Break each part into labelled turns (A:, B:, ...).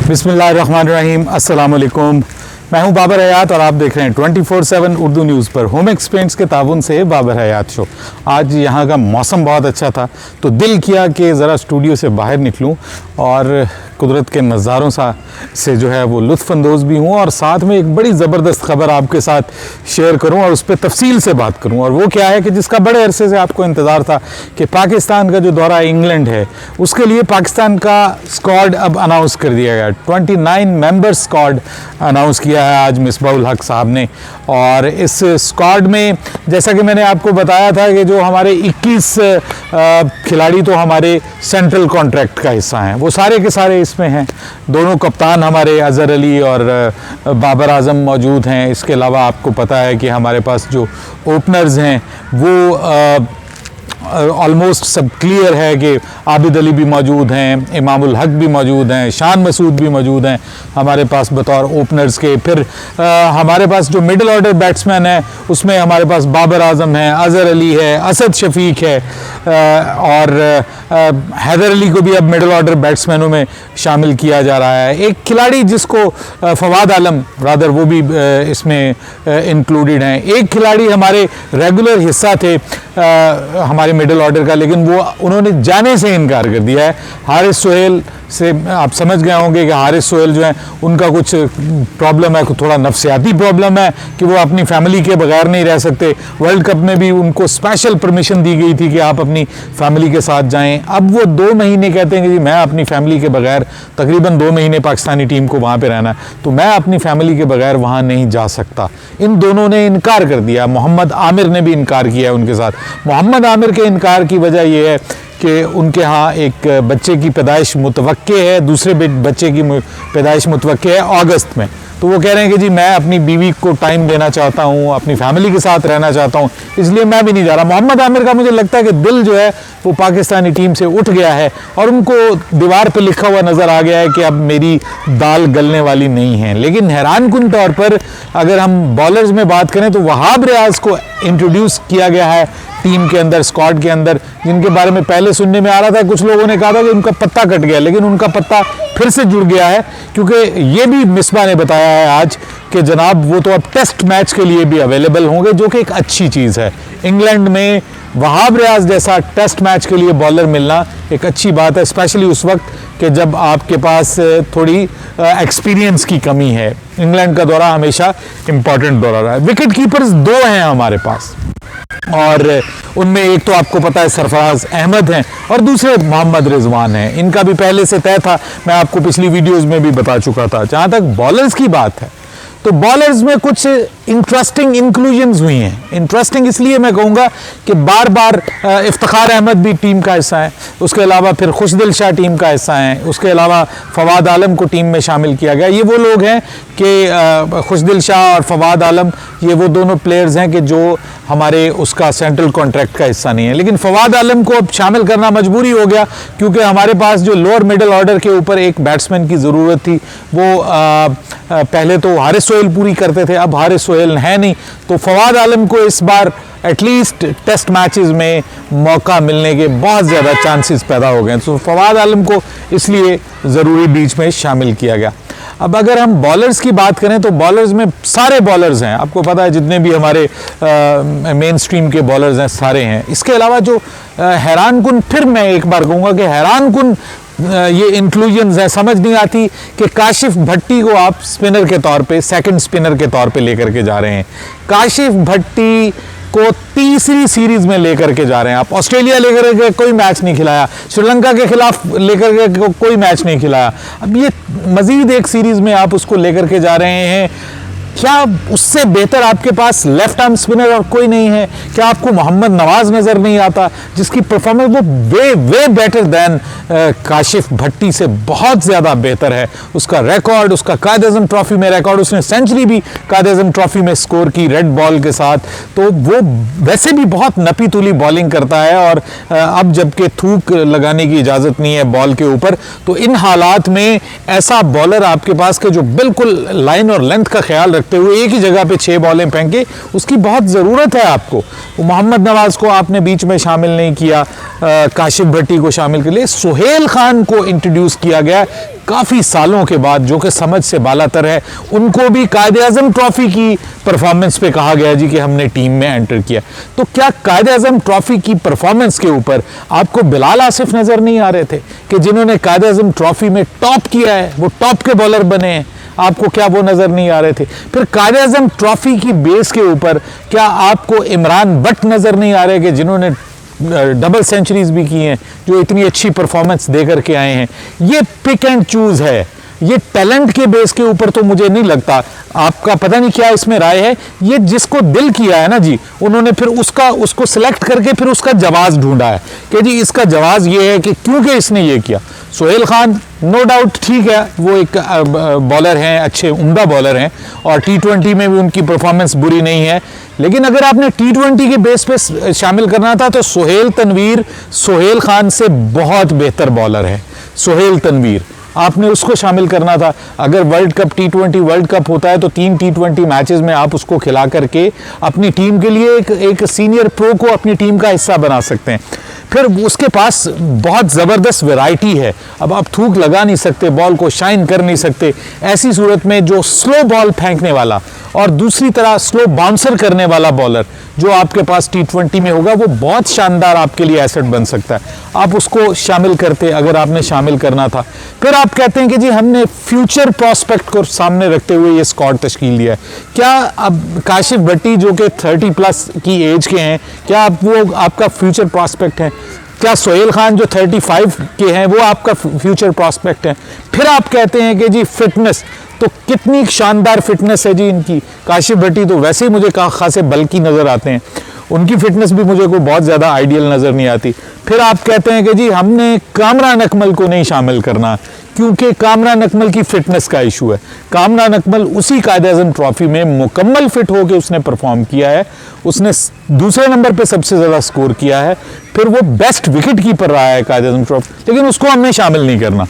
A: बिस्मिल्लाहिर्रहमानिर्रहीम, अस्सलाम वालेकुम। मैं हूं बाबर हयात और आप देख रहे हैं 24/7 उर्दू न्यूज़ पर होम एक्सपेंट्स के ताउन से बाबर हयात शो। आज यहाँ का मौसम बहुत अच्छा था तो दिल किया कि ज़रा स्टूडियो से बाहर निकलूं और कुदरत के नज़ारों से जो है वो लुत्फ़अंदोज़ भी हूँ और साथ में एक बड़ी ज़बरदस्त ख़बर आपके साथ शेयर करूँ और उस पर तफसील से बात करूँ। और वो क्या है कि जिसका बड़े अरसे से आपको इंतज़ार था कि पाकिस्तान का जो दौरा इंग्लैंड है उसके लिए पाकिस्तान का स्क्वाड अब अनाउंस कर दिया गया। 29 मेंबर स्क्वाड अनाउंस किया है आज मिसबाहुल हक साहब ने। और इस स्क्वाड में जैसा कि मैंने आपको बताया था कि जो हमारे 21 खिलाड़ी तो हमारे सेंट्रल कॉन्ट्रैक्ट का हिस्सा हैं, वो सारे के सारे इसमें हैं। दोनों कप्तान हमारे अज़हर अली और बाबर आज़म मौजूद हैं। इसके अलावा आपको पता है कि हमारे पास जो ओपनर्स हैं वो ऑलमोस्ट सब क्लियर है कि आबिद अली भी मौजूद हैं, इमामुल हक भी मौजूद हैं, शान मसूद भी मौजूद हैं हमारे पास बतौर ओपनर्स के। फिर हमारे पास जो मिडिल ऑर्डर बैट्समैन है उसमें हमारे पास बाबर आज़म है, अज़हर अली है, असद शफीक है और हैदर अली को भी अब मिडिल ऑर्डर बैट्समैनों में शामिल किया जा रहा है। एक खिलाड़ी जिसको फवाद आलम रादर वो भी इसमें इंक्लूडेड हैं। एक खिलाड़ी हमारे रेगुलर हिस्सा थे हमारे मिडिल ऑर्डर का, लेकिन वो उन्होंने जाने से इनकार कर दिया है। हारिस सोहेल से आप समझ गए होंगे कि हारिस सोहेल जो है उनका कुछ प्रॉब्लम है, थोड़ा नफ्सियाती प्रॉब्लम है कि वो अपनी फैमिली के बगैर नहीं रह सकते। वर्ल्ड कप में भी उनको स्पेशल परमिशन दी गई थी कि आप अपनी फैमिली के साथ जाएं। अब वो 2 महीने कहते हैं कि जी मैं अपनी फैमिली के बगैर, तकरीबन 2 महीने पाकिस्तानी टीम को वहाँ पर रहना, तो मैं अपनी फैमिली के बगैर वहाँ नहीं जा सकता। इन दोनों ने इनकार कर दिया। मोहम्मद आमिर ने भी इनकार किया है उनके साथ। मोहम्मद आमिर के इनकार की वजह यह है कि उनके यहाँ एक बच्चे की पैदाइश मुतवक्के है, दूसरे बच्चे की पैदाइश मुतवक्के है अगस्त में। तो वो कह रहे हैं कि जी मैं अपनी बीवी को टाइम देना चाहता हूँ, अपनी फैमिली के साथ रहना चाहता हूँ, इसलिए मैं भी नहीं जा रहा। मोहम्मद आमिर का मुझे लगता है कि दिल जो है वो पाकिस्तानी टीम से उठ गया है और उनको दीवार पे लिखा हुआ नज़र आ गया है कि अब मेरी दाल गलने वाली नहीं है। लेकिन हैरानकुन तौर पर अगर हम बॉलर्स में बात करें तो वहाब रियाज को इंट्रोड्यूस किया गया है टीम के अंदर, स्क्वाड के अंदर, जिनके बारे में पहले सुनने में आ रहा था, कुछ लोगों ने कहा था कि उनका पत्ता कट गया, लेकिन उनका पत्ता फिर से जुड़ गया है क्योंकि ये भी मिसबा ने बताया है आज कि जनाब वो तो अब टेस्ट मैच के लिए भी अवेलेबल होंगे, जो कि एक अच्छी चीज़ है। इंग्लैंड में वहाब रियाज जैसा टेस्ट मैच के लिए बॉलर मिलना एक अच्छी बात है, स्पेशली उस वक्त कि जब आपके पास थोड़ी एक्सपीरियंस की कमी है। इंग्लैंड का दौरा हमेशा इंपॉर्टेंट दौरा रहा है। विकेट कीपर्स 2 हैं हमारे पास और उनमें एक तो आपको पता है सरफराज अहमद हैं और दूसरे मोहम्मद रिजवान हैं। इनका भी पहले से तय था, मैं आपको पिछली वीडियोस में भी बता चुका था। जहाँ तक बॉलर्स की बात है तो बॉलर्स में कुछ इंटरेस्टिंग इंक्लूजन्स हुई हैं। इंटरेस्टिंग इसलिए मैं कहूँगा कि बार बार इफ्तिखार अहमद भी टीम का हिस्सा है, उसके अलावा फिर खुशदिल शाह टीम का हिस्सा है, उसके अलावा फवाद आलम को टीम में शामिल किया गया। ये वो लोग हैं कि खुशदिल शाह और फवाद आलम ये वो दोनों प्लेयर्स हैं कि जो हमारे उसका सेंट्रल कॉन्ट्रैक्ट का हिस्सा नहीं है। लेकिन फवाद आलम को अब शामिल करना मजबूरी हो गया क्योंकि हमारे पास जो लोअर मिडिल ऑर्डर के ऊपर एक बैट्समैन की ज़रूरत थी। वो पहले तो हारिस सोहेल पूरी करते थे, अब हारिस सोहेल है नहीं, तो फवाद आलम को इस बार एटलीस्ट टेस्ट मैचेस में मौका मिलने के बहुत ज़्यादा चांसेस पैदा हो गए। तो फवाद आलम को इसलिए ज़रूरी बीच में शामिल किया गया। अब अगर हम बॉलर्स की बात करें तो बॉलर्स में सारे बॉलर्स हैं, आपको पता है जितने भी हमारे मेन स्ट्रीम के बॉलर्स हैं सारे हैं। इसके अलावा जो हैरानकुन, फिर मैं एक बार कहूँगा कि हैरानकुन ये इंक्लूजन्स है, समझ नहीं आती कि काशिफ भट्टी को आप स्पिनर के तौर पे, सेकंड स्पिनर के तौर पे लेकर के जा रहे हैं। काशिफ भट्टी को तीसरी सीरीज में लेकर के जा रहे हैं आप। ऑस्ट्रेलिया लेकर के कोई मैच नहीं खिलाया, श्रीलंका के खिलाफ लेकर के कोई मैच नहीं खिलाया, अब ये मजीद एक सीरीज में आप उसको लेकर के जा रहे हैं। क्या उससे बेहतर आपके पास लेफ्ट आर्म स्पिनर और कोई नहीं है? क्या आपको मोहम्मद नवाज नज़र नहीं आता जिसकी परफॉर्मेंस वो वे बेटर दैन काशिफ भट्टी से बहुत ज़्यादा बेहतर है? उसका रिकॉर्ड, उसका कायद-ए-आज़म ट्रॉफी में रिकॉर्ड, उसने सेंचुरी भी कायद-ए-आज़म ट्रॉफी में स्कोर की रेड बॉल के साथ, तो वो वैसे भी बहुत नपी तुली बॉलिंग करता है। और अब जबकि थूक लगाने की इजाज़त नहीं है बॉल के ऊपर, तो इन हालात में ऐसा बॉलर आपके पास के जो बिल्कुल लाइन और लेंथ का ख्याल रखते हुए एक ही जगह पे 6 बॉलें फेंके, उसकी बहुत ज़रूरत है आपको। मोहम्मद नवाज़ को आपने बीच में शामिल नहीं किया, काशिफ भट्टी को शामिल कर लिया, सोहेल खान को इंट्रोड्यूस किया गया काफ़ी सालों के बाद, जो कि समझ से बालातर है। उनको भी कायद-ए-आज़म ट्रॉफ़ी की परफॉर्मेंस पे कहा गया जी कि हमने टीम में एंटर किया। तो क्या कायद-ए-आज़म ट्रॉफ़ी की परफॉर्मेंस के ऊपर आपको बिलाल आसिफ नज़र नहीं आ रहे थे कि जिन्होंने कायद-ए-आज़म ट्रॉफ़ी में टॉप किया है, वो टॉप के बॉलर बने हैं? आपको क्या वो नज़र नहीं आ रहे थे? फिर कायद-ए-आज़म ट्रॉफ़ी की बेस के ऊपर क्या आपको इमरान बट नज़र नहीं आ रहे कि जिन्होंने डबल सेंचुरीज भी की हैं, जो इतनी अच्छी परफॉर्मेंस दे करके आए हैं? ये पिक एंड चूज़ है, ये टैलेंट के बेस के ऊपर तो मुझे नहीं लगता। आपका पता नहीं क्या इसमें राय है। ये जिसको दिल किया है ना जी, उन्होंने फिर उसको सिलेक्ट करके फिर उसका जवाब ढूंढा है कि जी इसका जवाब ये है कि क्योंकि इसने ये किया। सोहेल खान नो डाउट ठीक है, वो एक बॉलर हैं, अच्छे उम्दा बॉलर हैं, और T20 में भी उनकी परफॉर्मेंस बुरी नहीं है। लेकिन अगर आपने T20 के बेस पे शामिल करना था तो सोहेल तनवीर सोहेल खान से बहुत बेहतर बॉलर है। सोहेल तनवीर आपने उसको शामिल करना था। अगर world cup T20 world cup होता है तो 3 T20 मैचेस में आप उसको खिला करके अपनी टीम के लिए एक सीनियर प्रो को अपनी टीम का हिस्सा बना सकते हैं। फिर उसके पास बहुत ज़बरदस्त वैरायटी है। अब आप थूक लगा नहीं सकते, बॉल को शाइन कर नहीं सकते। ऐसी सूरत में जो स्लो बॉल फेंकने वाला और दूसरी तरह स्लो बाउंसर करने वाला बॉलर जो आपके पास T20 में होगा, वो बहुत शानदार आपके लिए एसेट बन सकता है। आप उसको शामिल करते अगर आपने शामिल करना था। फिर आप कहते हैं कि जी हमने फ्यूचर प्रॉस्पेक्ट को सामने रखते हुए ये स्क्वाड तश्कील दिया है। क्या अब काशिफ भट्टी जो कि 30+ की एज के हैं, क्या वो आपका फ्यूचर प्रॉस्पेक्ट है? क्या सोहेल खान जो 35 के हैं वो आपका फ्यूचर प्रॉस्पेक्ट है? फिर आप कहते हैं कि जी फिटनेस, तो कितनी शानदार फिटनेस है जी इनकी। काशिफ भट्टी तो वैसे ही मुझे खासे बल्कि नज़र आते हैं, उनकी फिटनेस भी मुझे कोई बहुत ज़्यादा आइडियल नज़र नहीं आती। फिर आप कहते हैं कि जी हमने कामरान अकमल को नहीं शामिल करना क्योंकि कामरान अकमल की फिटनेस का इशू है। कामरान अकमल उसी कायद-ए-आज़म ट्रॉफ़ी में मुकम्मल फिट होकर उसने परफॉर्म किया है, उसने दूसरे नंबर पे सबसे ज़्यादा स्कोर किया है, फिर वो बेस्ट विकेट कीपर रहा है कायद-ए-आज़म ट्रॉफ़ी, लेकिन उसको हमने शामिल नहीं करना।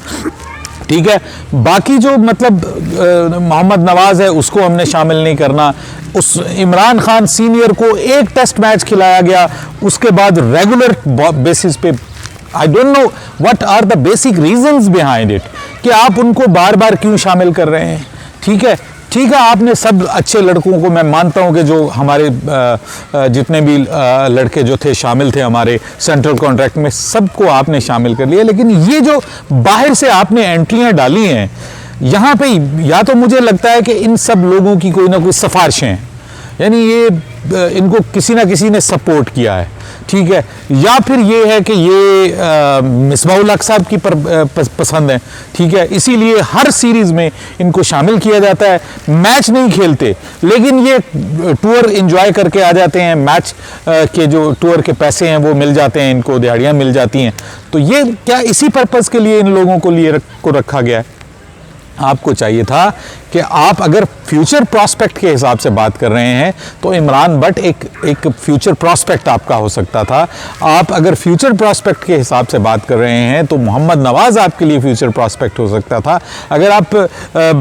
A: ठीक है, बाकी जो मतलब मोहम्मद नवाज़ है उसको हमने शामिल नहीं करना। उस इमरान खान सीनियर को एक टेस्ट मैच खिलाया गया, उसके बाद रेगुलर बेसिस पे I don't know what are the basic reasons behind it कि आप उनको बार बार क्यों शामिल कर रहे हैं। ठीक है, आपने सब अच्छे लड़कों को, मैं मानता हूं कि जो हमारे जितने भी लड़के जो थे शामिल थे हमारे सेंट्रल कॉन्ट्रैक्ट में, सबको आपने शामिल कर लिया। लेकिन ये जो बाहर से आपने एंट्रियां डाली हैं यहाँ पे, या तो मुझे लगता है कि इन सब लोगों की कोई ना कोई सिफारिशें हैं, यानी ये इनको किसी ना किसी ने सपोर्ट किया है। ठीक है, या फिर ये है कि ये मिसबाहुल हक साहब की पसंद है। ठीक है, इसीलिए हर सीरीज़ में इनको शामिल किया जाता है। मैच नहीं खेलते लेकिन ये टूर एंजॉय करके आ जाते हैं, मैच के जो टूर के पैसे हैं वो मिल जाते हैं, इनको दिहाड़ियाँ मिल जाती हैं। तो ये क्या इसी पर्पज़ के लिए इन लोगों को रखा गया है? आपको चाहिए था कि आप अगर फ्यूचर प्रॉस्पेक्ट के हिसाब से बात कर रहे हैं तो इमरान बट एक फ्यूचर प्रॉस्पेक्ट आपका हो सकता था। आप अगर फ्यूचर प्रॉस्पेक्ट के हिसाब से बात कर रहे हैं तो मोहम्मद नवाज़ आपके लिए फ्यूचर प्रॉस्पेक्ट हो सकता था। अगर आप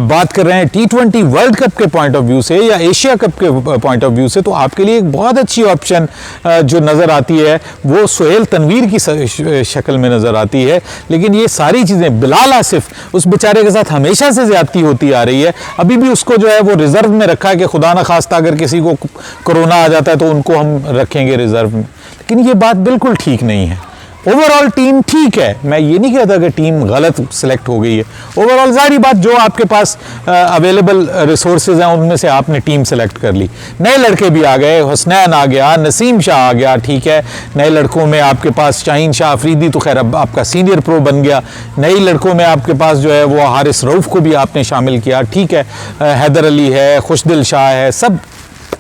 A: बात कर रहे हैं T20 वर्ल्ड कप के पॉइंट ऑफ व्यू से या एशिया कप के पॉइंट ऑफ व्यू से, तो आपके लिए एक बहुत अच्छी ऑप्शन जो नज़र आती है वो सोहेल तनवीर की शक्ल में नज़र आती है। लेकिन ये सारी चीज़ें, बिलाल आसिफ उस बेचारे के साथ हमेशा से ज़्यादती होती आ रही है, अभी भी उसको जो है वो रिजर्व में रखा है कि खुदा ना खास्ता अगर किसी को कोरोना आ जाता है तो उनको हम रखेंगे रिजर्व में। लेकिन ये बात बिल्कुल ठीक नहीं है। ओवरऑल टीम ठीक है, मैं ये नहीं कहता कि टीम गलत सिलेक्ट हो गई है। ओवरऑल जारी बात, जो आपके पास अवेलेबल रिसोर्सेज हैं उनमें से आपने टीम सेलेक्ट कर ली। नए लड़के भी आ गए, हुसनैन आ गया, नसीम शाह आ गया। ठीक है, नए लड़कों में आपके पास शाहीन शाह अफरीदी तो खैर अब आपका सीनियर प्रो बन गया। नई लड़कों में आपके पास जो है वो हारिस रऊफ को भी आपने शामिल किया। ठीक है, हैदर अली है, खुशदिल शाह है, सब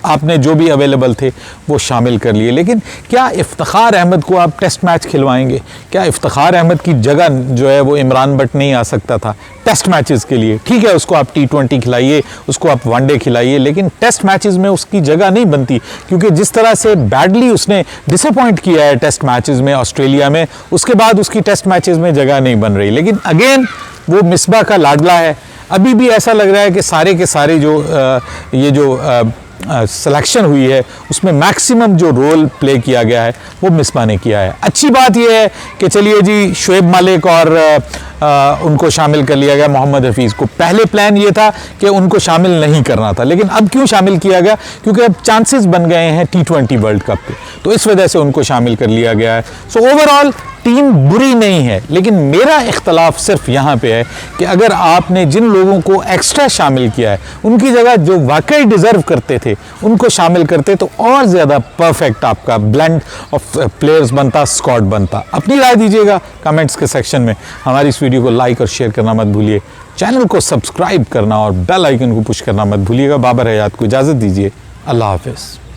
A: आपने जो भी अवेलेबल थे वो शामिल कर लिए। लेकिन क्या इफ्तिखार अहमद को आप टेस्ट मैच खिलवाएंगे? क्या इफ्तिखार अहमद की जगह जो है वो इमरान बट नहीं आ सकता था टेस्ट मैचेस के लिए? ठीक है, उसको आप T20 खिलाइए, उसको आप वनडे खिलाइए, लेकिन टेस्ट मैचेस में उसकी जगह नहीं बनती, क्योंकि जिस तरह से बैडली उसने डिसअपॉइंट किया है टेस्ट मैचेस में ऑस्ट्रेलिया में, उसके बाद उसकी टेस्ट मैचेस में जगह नहीं बन रही। लेकिन अगेन वो मिसबा का लाडला है। अभी भी ऐसा लग रहा है कि सारे के सारे जो ये जो सिलेक्शन हुई है उसमें मैक्सिमम जो रोल प्ले किया गया है वो मिसबा ने किया है। अच्छी बात यह है कि चलिए जी शुएब मलिक और उनको शामिल कर लिया गया, मोहम्मद हफीज़ को। पहले प्लान ये था कि उनको शामिल नहीं करना था, लेकिन अब क्यों शामिल किया गया? क्योंकि अब चांसेस बन गए हैं T20 वर्ल्ड कप के, तो इस वजह से उनको शामिल कर लिया गया है। सो ओवरऑल टीम बुरी नहीं है, लेकिन मेरा इख्तलाफ सिर्फ यहाँ पे है कि अगर आपने जिन लोगों को एक्स्ट्रा शामिल किया है उनकी जगह जो वाकई डिज़र्व करते थे उनको शामिल करते तो और ज़्यादा परफेक्ट आपका ब्लेंड ऑफ प्लेयर्स बनता, स्क्वाड बनता। अपनी राय दीजिएगा कमेंट्स के सेक्शन में। हमारी इस वीडियो को लाइक और शेयर करना मत भूलिए, चैनल को सब्सक्राइब करना और बेल आइकन को पुश करना मत भूलिएगा। बाबर हयात को इजाज़त दीजिए। अल्लाह हाफिज़।